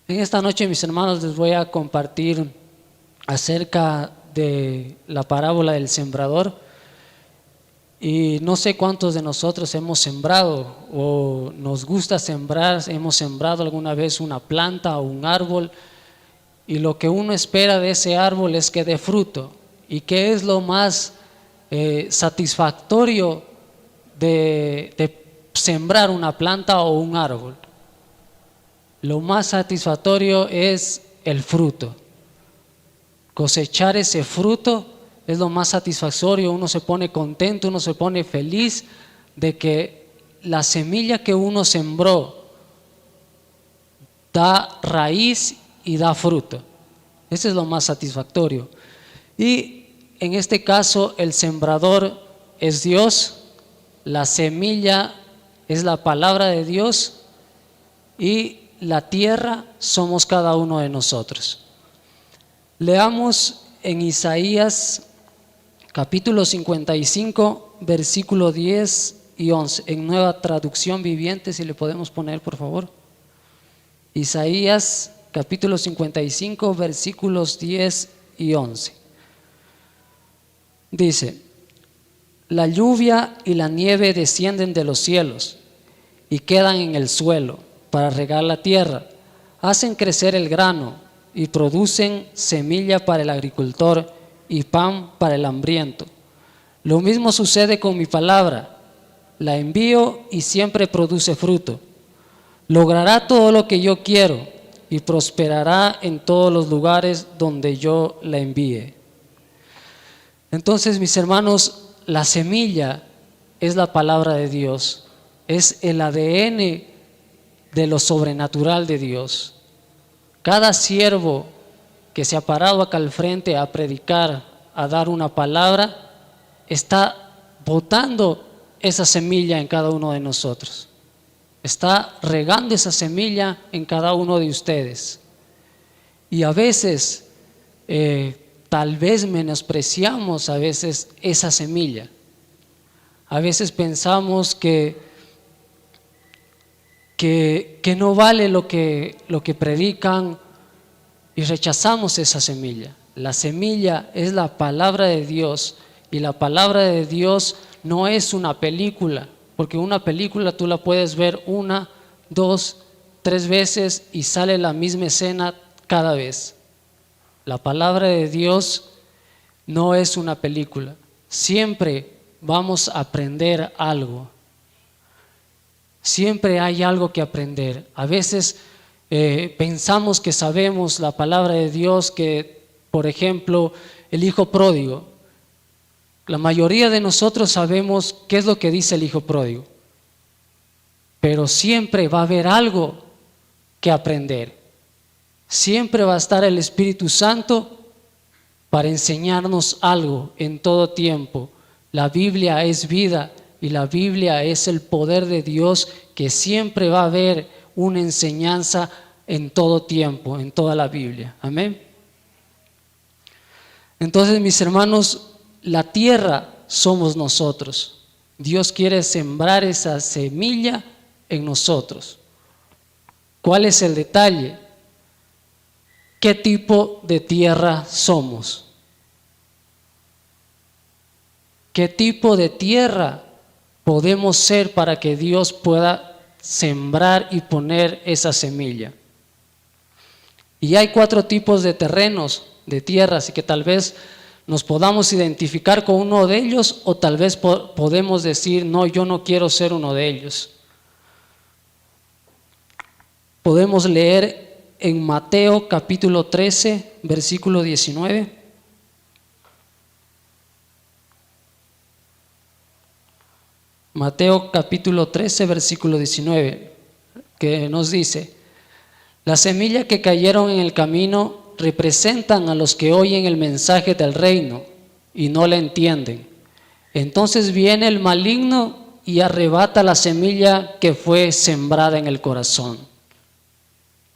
En esta noche, mis hermanos, les voy a compartir acerca de la parábola del sembrador. Y no sé cuántos de nosotros hemos sembrado o nos gusta sembrar, hemos sembrado alguna vez una planta o un árbol, y lo que uno espera de ese árbol es que dé fruto. ¿Y qué es lo más satisfactorio de sembrar una planta o un árbol? Lo más satisfactorio es el fruto. Cosechar ese fruto es lo más satisfactorio. Uno se pone contento, uno se pone feliz de que la semilla que uno sembró da raíz y da fruto. Ese es lo más satisfactorio. Y en este caso el sembrador es Dios, la semilla es la palabra de Dios y la tierra somos cada uno de nosotros. Leamos en Isaías capítulo 55, versículo 10 y 11, en Nueva Traducción Viviente, si le podemos poner por favor. Isaías capítulo 55, versículos 10 y 11. Dice: la lluvia y la nieve descienden de los cielos y quedan en el suelo para regar la tierra, hacen crecer el grano y producen semilla para el agricultor y pan para el hambriento. Lo mismo sucede con mi palabra, la envío y siempre produce fruto. Logrará todo lo que yo quiero y prosperará en todos los lugares donde yo la envíe. Entonces, mis hermanos, la semilla es la palabra de Dios, es el ADN de lo sobrenatural de Dios. Cada siervo que se ha parado acá al frente a predicar, a dar una palabra, está botando esa semilla en cada uno de nosotros. Está regando esa semilla en cada uno de ustedes. Y a veces, tal vez menospreciamos a veces esa semilla. A veces pensamos que no vale lo que predican y rechazamos esa semilla. La semilla es la palabra de Dios, y la palabra de Dios no es una película, porque una película tú la puedes ver 1, 2, 3 veces y sale la misma escena cada vez. La palabra de Dios no es una película. Siempre vamos a aprender algo. Siempre hay algo que aprender. A veces pensamos que sabemos la palabra de Dios, que por ejemplo el hijo pródigo. La mayoría de nosotros sabemos qué es lo que dice el hijo pródigo, pero siempre va a haber algo que aprender. Siempre va a estar el Espíritu Santo para enseñarnos algo en todo tiempo. La Biblia es vida y la Biblia es el poder de Dios, que siempre va a haber una enseñanza en todo tiempo, en toda la Biblia. Amén. Entonces, mis hermanos, la tierra somos nosotros. Dios quiere sembrar esa semilla en nosotros. ¿Cuál es el detalle? ¿Qué tipo de tierra somos? ¿Qué tipo de tierra podemos ser para que Dios pueda sembrar y poner esa semilla? Y hay 4 tipos de terrenos, de tierras, y que tal vez nos podamos identificar con uno de ellos, o tal vez podemos decir, no, yo no quiero ser uno de ellos. Podemos leer en Mateo capítulo 13, versículo 19. Mateo capítulo 13, versículo 19, que nos dice: la semilla que cayeron en el camino representan a los que oyen el mensaje del reino y no la entienden. Entonces viene el maligno y arrebata la semilla que fue sembrada en el corazón.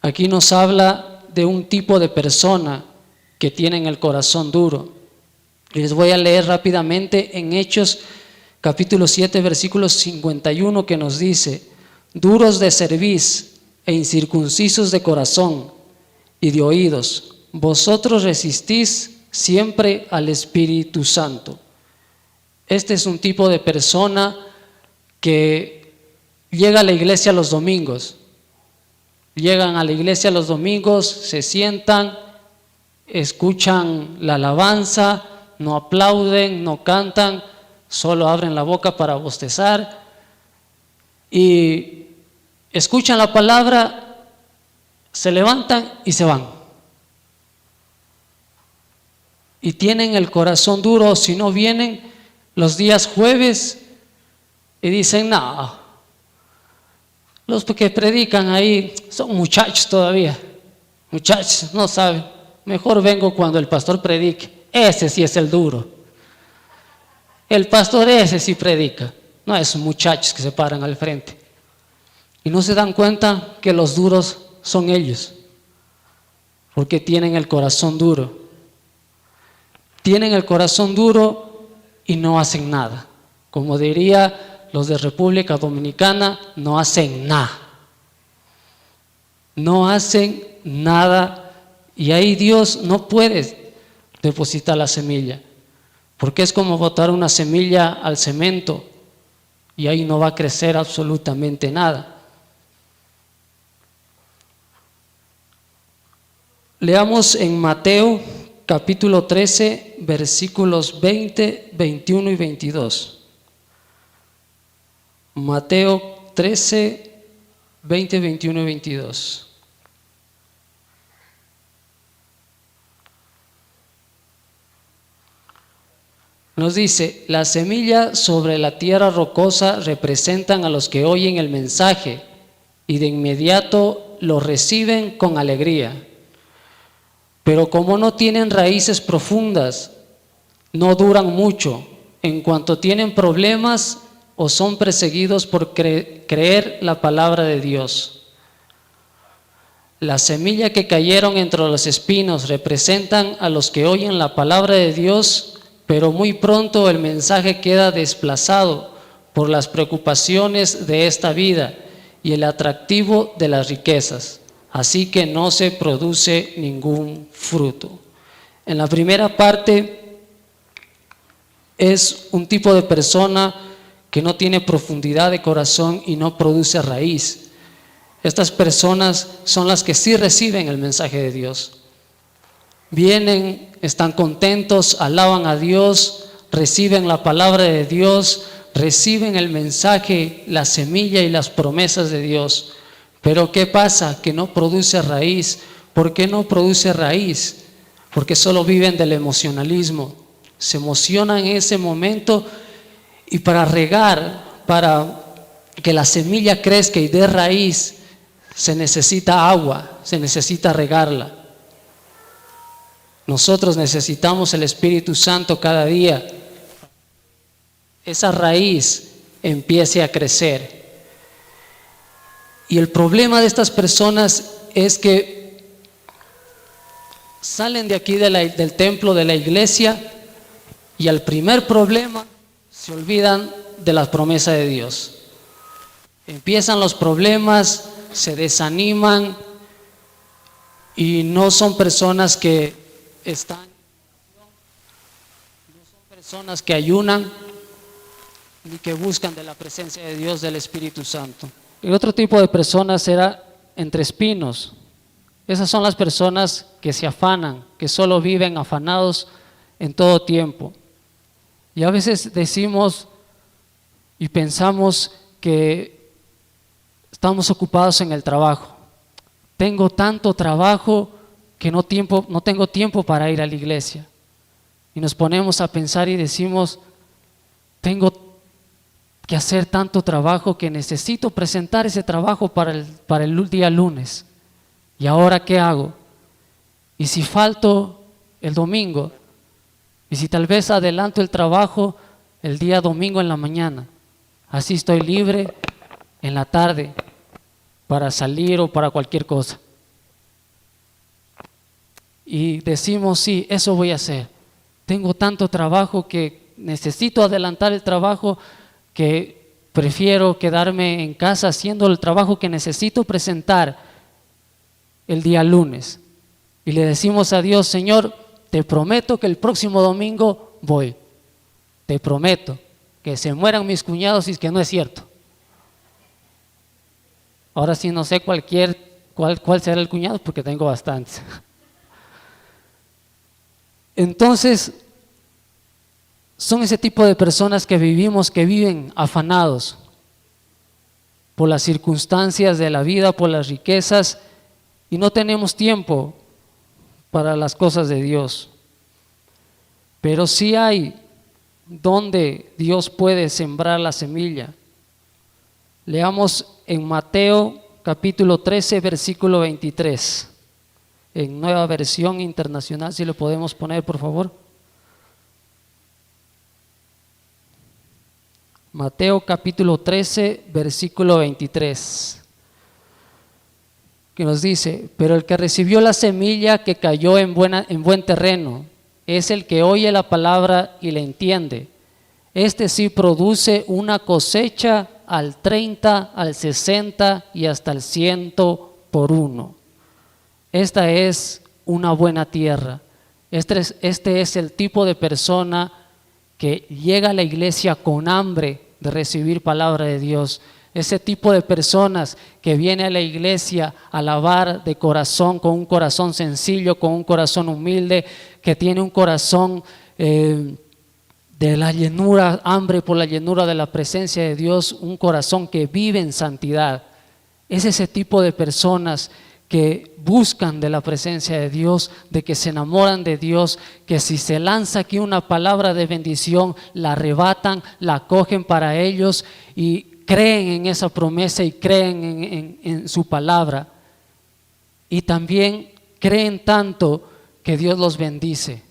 Aquí nos habla de un tipo de persona que tienen el corazón duro. Les voy a leer rápidamente en Hechos capítulo 7, versículo 51, que nos dice: duros de cerviz e incircuncisos de corazón, y de oídos. Vosotros resistís siempre al Espíritu Santo. Este es un tipo de persona que llega a la iglesia los domingos. Llegan a la iglesia los domingos, se sientan, escuchan la alabanza, no aplauden, no cantan, solo abren la boca para bostezar y escuchan la palabra, se levantan y se van. Y tienen el corazón duro, si no vienen los días jueves y dicen, no, los que predican ahí son muchachos todavía, muchachos, no saben, mejor vengo cuando el pastor predique, ese sí es el duro, el pastor ese sí predica, no esos muchachos que se paran al frente. Y no se dan cuenta que los duros son ellos, porque tienen el corazón duro. Tienen el corazón duro y no hacen nada. Como diría los de República Dominicana, no hacen nada. No hacen nada y ahí Dios no puede depositar la semilla, porque es como botar una semilla al cemento y ahí no va a crecer absolutamente nada. Leamos en Mateo capítulo 13, versículos 20, 21 y 22. Mateo 13, 20, 21 y 22. Nos dice, la semilla sobre la tierra rocosa representan a los que oyen el mensaje y de inmediato lo reciben con alegría. Pero como no tienen raíces profundas, no duran mucho. En cuanto tienen problemas o son perseguidos por creer la palabra de Dios. La semilla que cayeron entre los espinos representan a los que oyen la palabra de Dios, pero muy pronto el mensaje queda desplazado por las preocupaciones de esta vida y el atractivo de las riquezas. Así que no se produce ningún fruto. En la primera parte es un tipo de persona que no tiene profundidad de corazón y no produce raíz. Estas personas son las que sí reciben el mensaje de Dios. Vienen, están contentos, alaban a Dios, reciben la palabra de Dios, reciben el mensaje, la semilla y las promesas de Dios. Pero ¿qué pasa? Que no produce raíz. ¿Por qué no produce raíz? Porque solo viven del emocionalismo. Se emocionan en ese momento y para regar, para que la semilla crezca y dé raíz, se necesita agua, se necesita regarla. Nosotros necesitamos el Espíritu Santo cada día. Esa raíz empiece a crecer. Y el problema de estas personas es que salen de aquí del templo, de la iglesia, y al primer problema se olvidan de la promesa de Dios. Empiezan los problemas, se desaniman y no son personas que están, no son personas que ayunan ni que buscan de la presencia de Dios, del Espíritu Santo. El otro tipo de personas era entre espinos. Esas son las personas que se afanan, que solo viven afanados en todo tiempo. Y a veces decimos y pensamos que estamos ocupados en el trabajo. Tengo tanto trabajo que no tengo tiempo para ir a la iglesia. Y nos ponemos a pensar y decimos, tengo que hacer tanto trabajo que necesito presentar ese trabajo para el día lunes. ¿Y ahora qué hago? ¿Y si falto el domingo? ¿Y si tal vez adelanto el trabajo el día domingo en la mañana? Así estoy libre en la tarde para salir o para cualquier cosa. Y decimos, sí, eso voy a hacer. Tengo tanto trabajo que necesito adelantar el trabajo que prefiero quedarme en casa haciendo el trabajo que necesito presentar el día lunes. Y le decimos a Dios: Señor, te prometo que el próximo domingo voy. Te prometo que se mueran mis cuñados, y es que no es cierto. Ahora sí no sé cuál será el cuñado, porque tengo bastantes. Entonces, son ese tipo de personas que viven afanados por las circunstancias de la vida, por las riquezas, y no tenemos tiempo para las cosas de Dios. Pero sí hay donde Dios puede sembrar la semilla. Leamos en Mateo capítulo 13, versículo 23, en Nueva Versión Internacional, si lo podemos poner, por favor. Mateo capítulo 13, versículo 23, que nos dice: pero el que recibió la semilla que cayó en buen terreno es el que oye la palabra y la entiende. Este sí produce una cosecha al 30, al 60 y hasta el 100 por uno. Esta es una buena tierra. Este es el tipo de persona que llega a la iglesia con hambre de recibir palabra de Dios. Ese tipo de personas que viene a la iglesia a alabar de corazón, con un corazón sencillo, con un corazón humilde, que tiene un corazón de la llenura, hambre por la llenura de la presencia de Dios, un corazón que vive en santidad. Es ese tipo de personas que buscan de la presencia de Dios, de que se enamoran de Dios, que si se lanza aquí una palabra de bendición, la arrebatan, la cogen para ellos y creen en esa promesa y creen en su palabra. Y también creen tanto que Dios los bendice,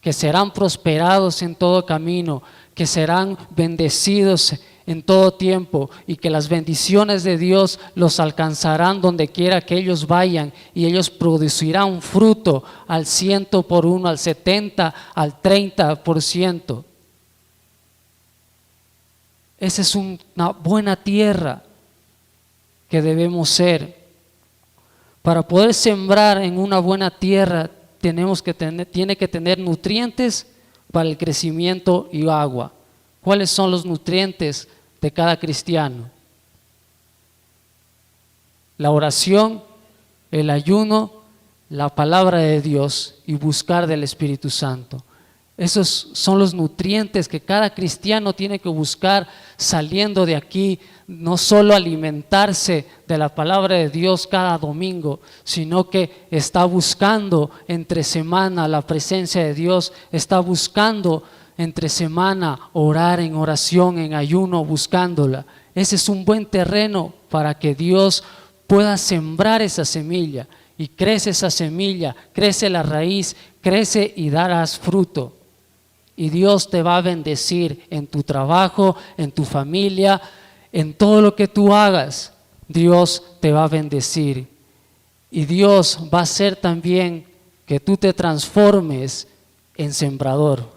que serán prosperados en todo camino, que serán bendecidos en todo tiempo, y que las bendiciones de Dios los alcanzarán donde quiera que ellos vayan, y ellos producirán fruto al 100 por uno, al 70, al 30%. Esa es una buena tierra que debemos ser. Para poder sembrar en una buena tierra tiene que tener nutrientes para el crecimiento y agua. ¿Cuáles son los nutrientes de cada cristiano? La oración, el ayuno, la palabra de Dios y buscar del Espíritu Santo. Esos son los nutrientes que cada cristiano tiene que buscar saliendo de aquí, no solo alimentarse de la palabra de Dios cada domingo, sino que está buscando entre semana la presencia de Dios, está buscando entre semana orar en oración, en ayuno, buscándola. Ese es un buen terreno para que Dios pueda sembrar esa semilla, y crece esa semilla, crece la raíz, crece y darás fruto. Y Dios te va a bendecir en tu trabajo, en tu familia, en todo lo que tú hagas. Dios te va a bendecir. Y Dios va a hacer también que tú te transformes en sembrador.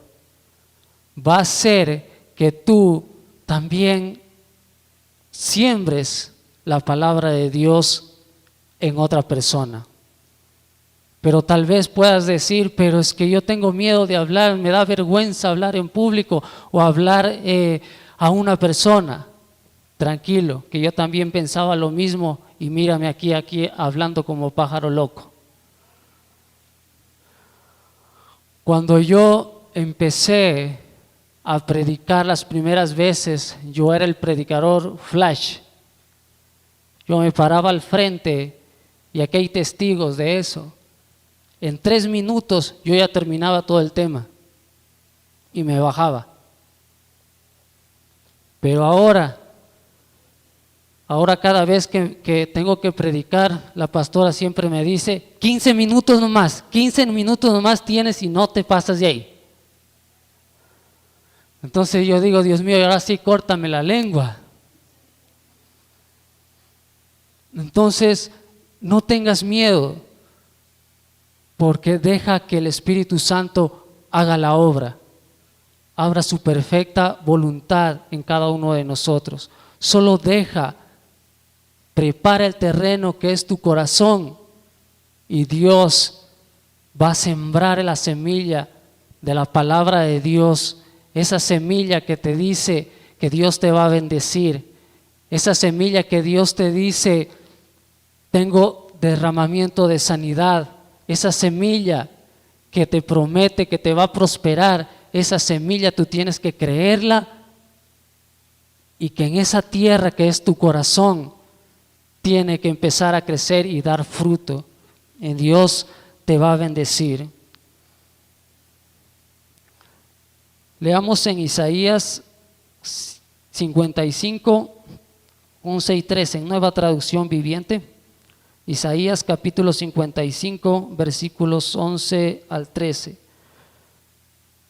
Va a hacer que tú también siembres la palabra de Dios en otra persona. Pero tal vez puedas decir: pero es que yo tengo miedo de hablar, me da vergüenza hablar en público o hablar a una persona. Tranquilo, que yo también pensaba lo mismo, y mírame aquí hablando como pájaro loco. Cuando yo empecé a predicar las primeras veces, yo era el predicador flash. Yo me paraba al frente, y aquí hay testigos de eso. En 3 minutos yo ya terminaba todo el tema y me bajaba. Pero ahora cada vez que tengo que predicar, la pastora siempre me dice: 15 minutos nomás tienes y no te pasas de ahí. Entonces yo digo: Dios mío, ahora sí córtame la lengua. Entonces no tengas miedo, porque deja que el Espíritu Santo haga la obra, abra su perfecta voluntad en cada uno de nosotros. Solo prepara el terreno que es tu corazón, y Dios va a sembrar la semilla de la palabra de Dios, esa semilla que te dice que Dios te va a bendecir, esa semilla que Dios te dice, tengo derramamiento de sanidad, esa semilla que te promete que te va a prosperar, esa semilla tú tienes que creerla y que en esa tierra que es tu corazón tiene que empezar a crecer y dar fruto. Y Dios te va a bendecir. Leamos en Isaías 55, 11 y 13, en Nueva Traducción Viviente. Isaías capítulo 55, versículos 11 al 13.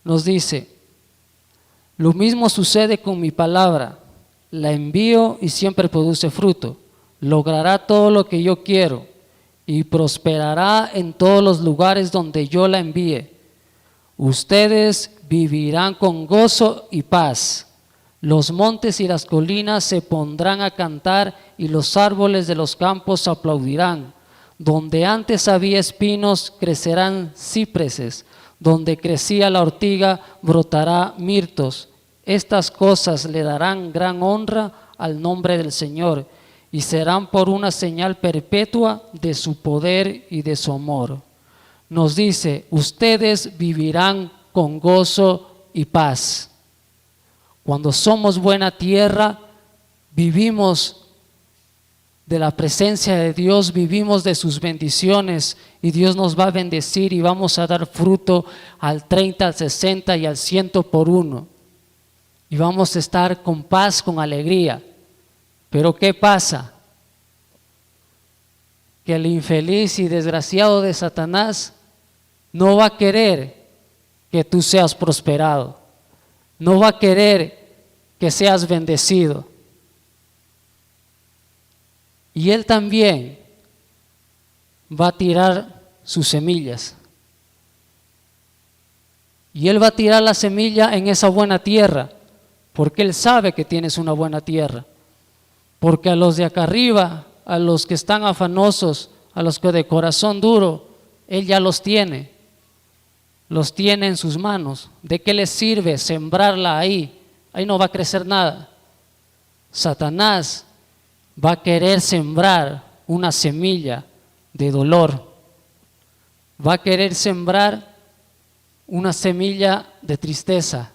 Nos dice: lo mismo sucede con mi palabra, la envío y siempre produce fruto, logrará todo lo que yo quiero y prosperará en todos los lugares donde yo la envíe. Ustedes vivirán con gozo y paz. Los montes y las colinas se pondrán a cantar y los árboles de los campos aplaudirán. Donde antes había espinos, crecerán cipreses. Donde crecía la ortiga, brotará mirtos. Estas cosas le darán gran honra al nombre del Señor y serán por una señal perpetua de su poder y de su amor. Nos dice: ustedes vivirán con gozo y paz. Cuando somos buena tierra, vivimos de la presencia de Dios, vivimos de sus bendiciones y Dios nos va a bendecir y vamos a dar fruto al 30, al 60 y al 100 por uno. Y vamos a estar con paz, con alegría. Pero ¿qué pasa? Que el infeliz y desgraciado de Satanás no va a querer que tú seas prosperado. No va a querer que seas bendecido. Y él también va a tirar sus semillas. Y él va a tirar la semilla en esa buena tierra, porque él sabe que tienes una buena tierra. Porque a los de acá arriba, a los que están afanosos, a los que de corazón duro, él ya los tiene en sus manos. ¿De qué les sirve sembrarla ahí? Ahí no va a crecer nada. Satanás va a querer sembrar una semilla de dolor, va a querer sembrar una semilla de tristeza,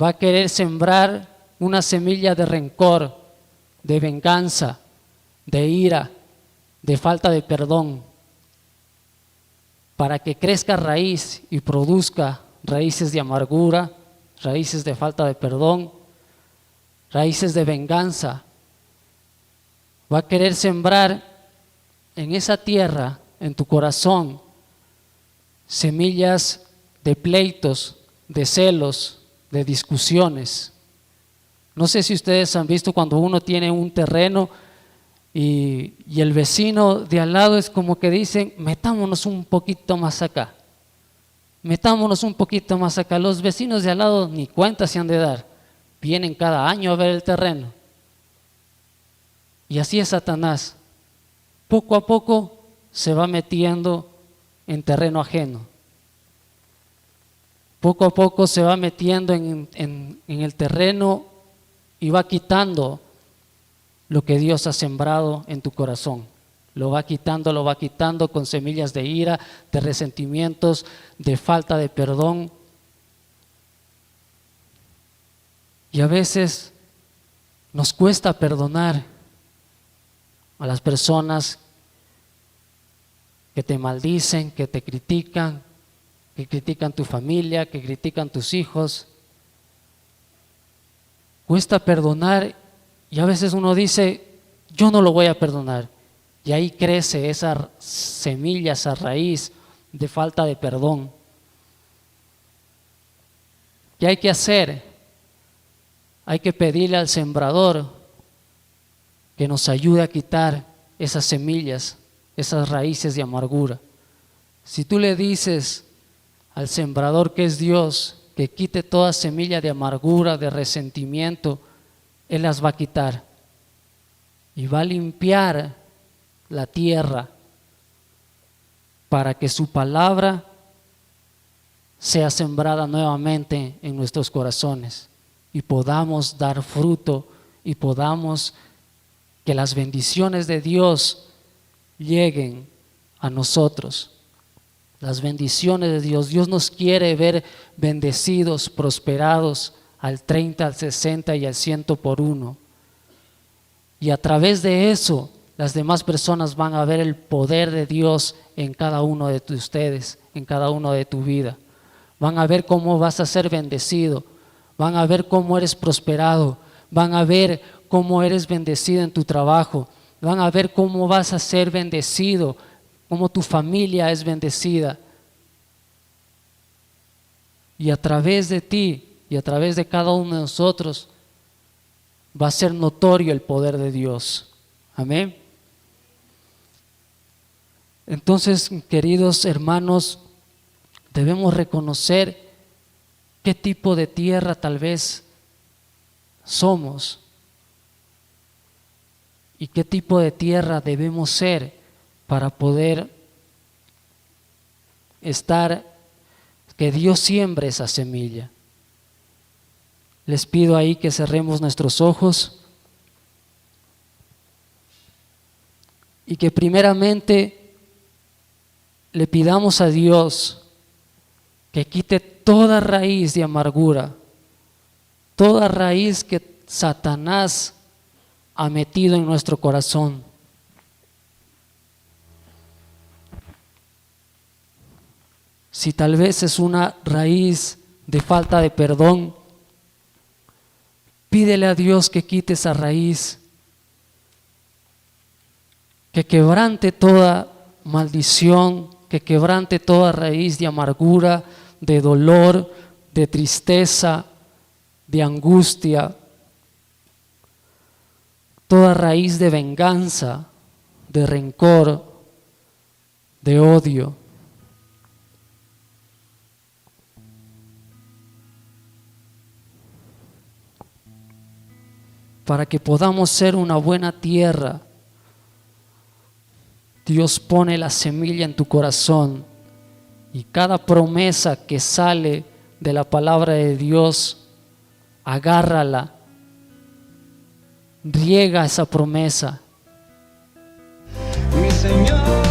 va a querer sembrar una semilla de rencor, de venganza, de ira, de falta de perdón, para que crezca raíz y produzca raíces de amargura, raíces de falta de perdón, raíces de venganza. Va a querer sembrar en esa tierra, en tu corazón, semillas de pleitos, de celos, de discusiones. No sé si ustedes han visto cuando uno tiene un terreno y el vecino de al lado es como que dicen: metámonos un poquito más acá, metámonos un poquito más acá. Los vecinos de al lado ni cuenta se han de dar, vienen cada año a ver el terreno. Y así es Satanás, poco a poco se va metiendo en terreno ajeno, poco a poco se va metiendo en el terreno y va quitando lo que Dios ha sembrado en tu corazón. Lo va quitando con semillas de ira, de resentimientos, de falta de perdón. Y a veces nos cuesta perdonar a las personas que te maldicen, que te critican, que critican tu familia, que critican tus hijos. Cuesta perdonar y a veces uno dice: yo no lo voy a perdonar. Y ahí crece esa semilla, esa raíz de falta de perdón. ¿Qué hay que hacer? Hay que pedirle al sembrador que nos ayude a quitar esas semillas, esas raíces de amargura. Si tú le dices al sembrador, que es Dios, que quite toda semilla de amargura, de resentimiento, Él las va a quitar y va a limpiar la tierra para que su palabra sea sembrada nuevamente en nuestros corazones y podamos dar fruto y podamos que las bendiciones de Dios lleguen a nosotros. Las bendiciones de Dios. Dios nos quiere ver bendecidos, prosperados al 30, al 60 y al 100 por uno. Y a través de eso, las demás personas van a ver el poder de Dios en cada uno de ustedes, en cada uno de tu vida. Van a ver cómo vas a ser bendecido, van a ver cómo eres prosperado, van a ver cómo eres bendecido en tu trabajo, van a ver cómo vas a ser bendecido, cómo tu familia es bendecida. Y a través de ti y a través de cada uno de nosotros va a ser notorio el poder de Dios. Amén. Entonces, queridos hermanos, debemos reconocer qué tipo de tierra tal vez somos y qué tipo de tierra debemos ser para poder que Dios siembre esa semilla. Les pido ahí que cerremos nuestros ojos y que primeramente le pidamos a Dios que quite toda raíz de amargura, toda raíz que Satanás ha metido en nuestro corazón. Si tal vez es una raíz de falta de perdón, pídele a Dios que quite esa raíz, que quebrante toda maldición, que quebrante toda raíz de amargura, de dolor, de tristeza, de angustia, toda raíz de venganza, de rencor, de odio. Para que podamos ser una buena tierra, Dios pone la semilla en tu corazón y cada promesa que sale de la palabra de Dios, agárrala, riega esa promesa. Mi Señor.